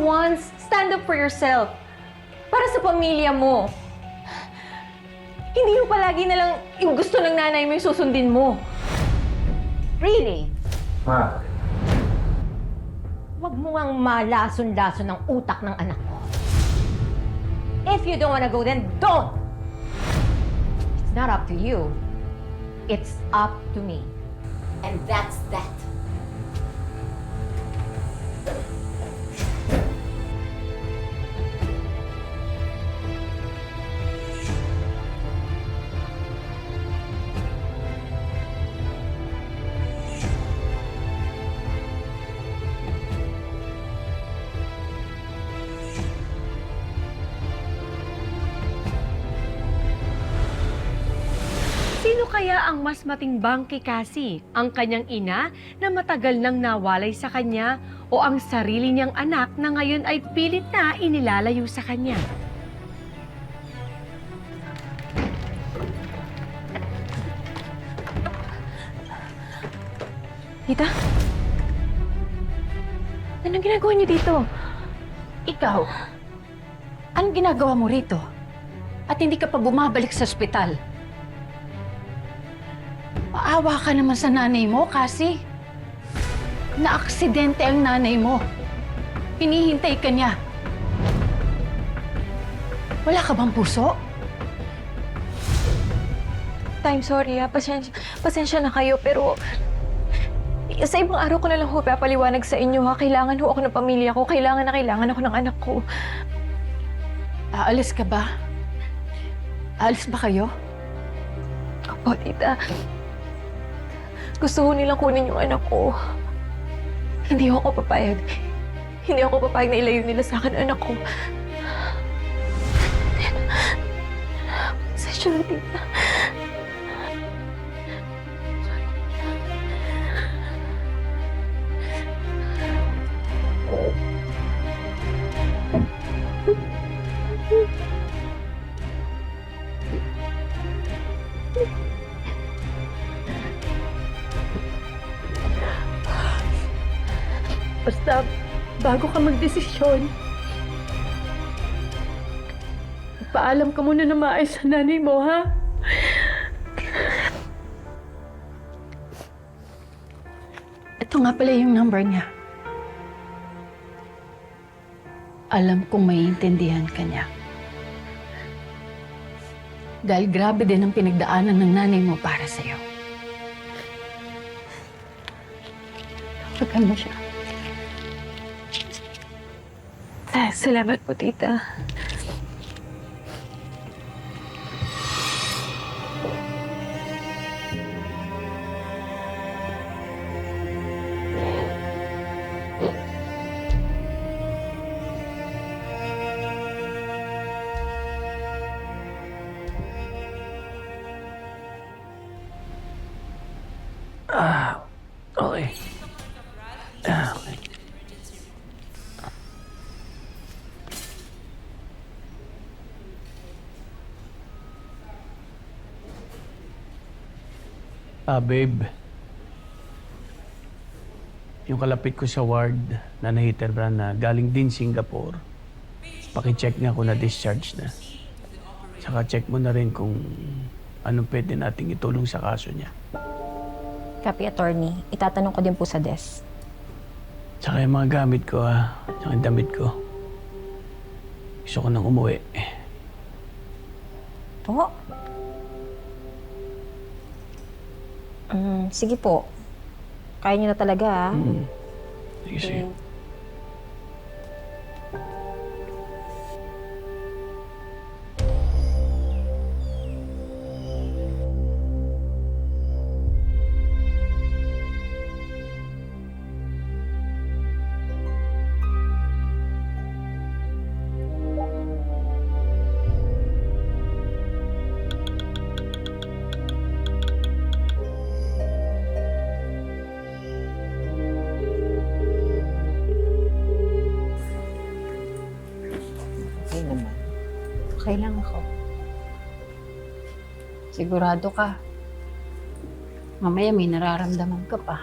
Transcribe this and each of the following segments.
once, stand up for yourself. Para sa pamilya mo. Hindi mo palagi na lang yung gusto ng nanay mo yung susundin mo. Really? Ma. Huwag mo ang malason-lason ng utak ng anak ko. If you don't wanna go, then don't! It's not up to you. It's up to me. And that's that. Sino kaya ang mas matimbang kay Cassie? Ang kanyang ina na matagal nang nawalay sa kanya o ang sarili niyang anak na ngayon ay pilit na inilalayo sa kanya? Tita? Anong ginagawa niyo dito? Ikaw, anong ginagawa mo rito? At hindi ka pa bumabalik sa ospital? Maawa ka naman sa nanay mo, kasi na-aksidente ang nanay mo. Hinihintay ka niya. Wala ka bang puso? Time, sorry pasensya na kayo, pero sa ibang araw ko na lang ho papaliwanag sa inyo ha. Kailangan ho ako ng pamilya ko. Kailangan ako ng anak ko. Aalis ka ba? Aalis ba kayo? Opo, tita. Gusto ho nilang kunin yung anak ko. Hindi ako papayag. Hindi ako papayag na ilayo nila sa akin anak ko. Pasensya na, tita. Basta, bago ka magdesisyon, paalam ka muna na maayos sa nanay mo, ha? Ito nga pala yung number niya. Alam kong maiintindihan ka niya. Dahil grabe din ang pinagdaanan ng nanay mo para sa'yo. Tawagan mo siya. Salamat po, tita. Okay. Okay. Babe. Yung kalapit ko sa ward na na-hitterbrand na galing din Singapore, paki-check nga kung na-discharge na. Saka check mo na rin kung anong pwede nating itulong sa kaso niya. Copy, attorney. Itatanong ko din po sa desk. Saka yung mga gamit ko, Saka yung damit ko. Gusto ko nang umuwi. Po? Sige po. Kaya niyo na talaga, ha? Sige, sige. Okay lang ako. Sigurado ka. Mamaya may nararamdaman ka pa.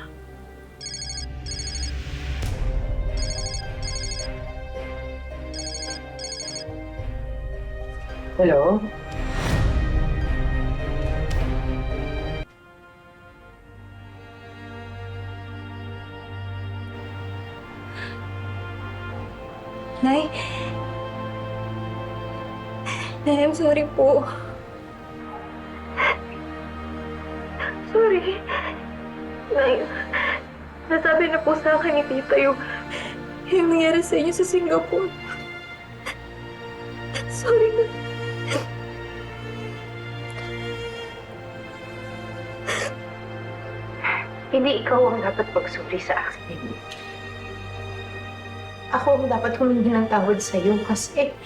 Hello? Nay? Nay, I'm sorry po. Sorry. Nay, nasabi na po sa akin ni Tita yung nangyari sa inyo sa Singapore. Sorry na. Hindi ikaw ang dapat magsuri sa akin. Ako ang dapat humingi ng tawad sa'yo kasi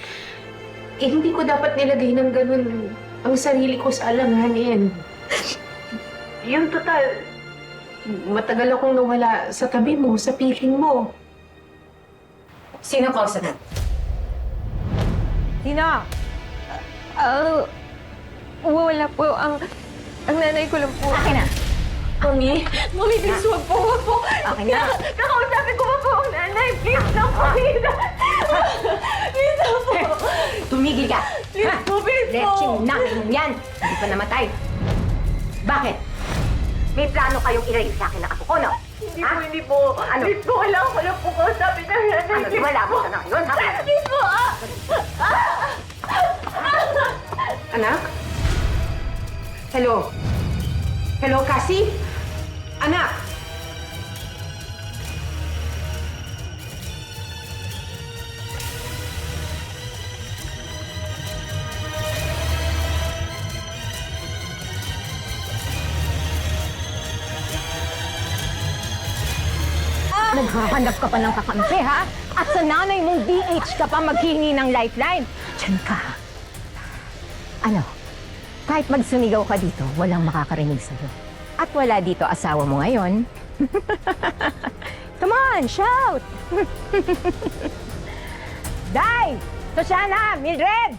hindi ko dapat nilagay ng ganun ang sarili ko sa alanganin. Yung total, matagal akong nawala sa tabi mo, sa piling mo. Sino cause na? Sino? Wala po. Ang nanay ko lang po. Akin na. Mami, please, wag po, wag po. Akin na. Kakausapin ko pa po ang nanay. Please lang po, please. Please lang po. Tumigil ka. Please po, please po. Leching nang yan. Hindi pa namatay. Bakit? May plano kayong i-rape sa akin ng apo ko, no? Hindi po. Ano? Please po, kailangan ko lang po kausapin ng nanay. Ano, lumalaban ka na ngayon, ha? Please po, Anak? Hello? Hello, Cassie? Anak? Naghahanap ka pa ng kakampi, ha? At sa nanay mong DH ka pa maghihingi ng lifeline. Diyan ka. Ano? Kahit magsumigaw ka dito, walang makakarinig sa'yo. At wala dito asawa mo ngayon. Come on, shout! Day! Toshana! Mildred!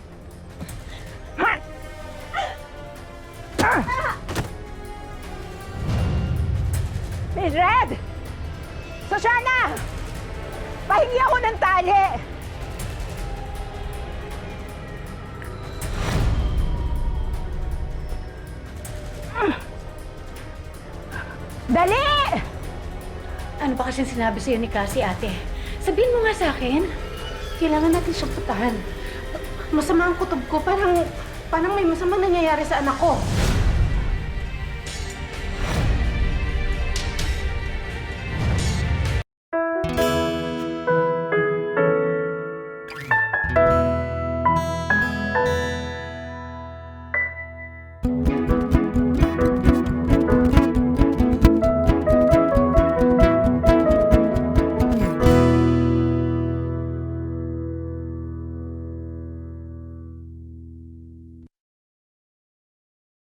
Mildred! Toshana! Pahingi ako ng tali! Dali! Ano ba kasing sinabi sa'yo ni Cassie, ate? Sabihin mo nga sa akin. Kailangan natin siyang putahan. Masama ang kutob ko. Parang may masamang nangyayari sa anak ko.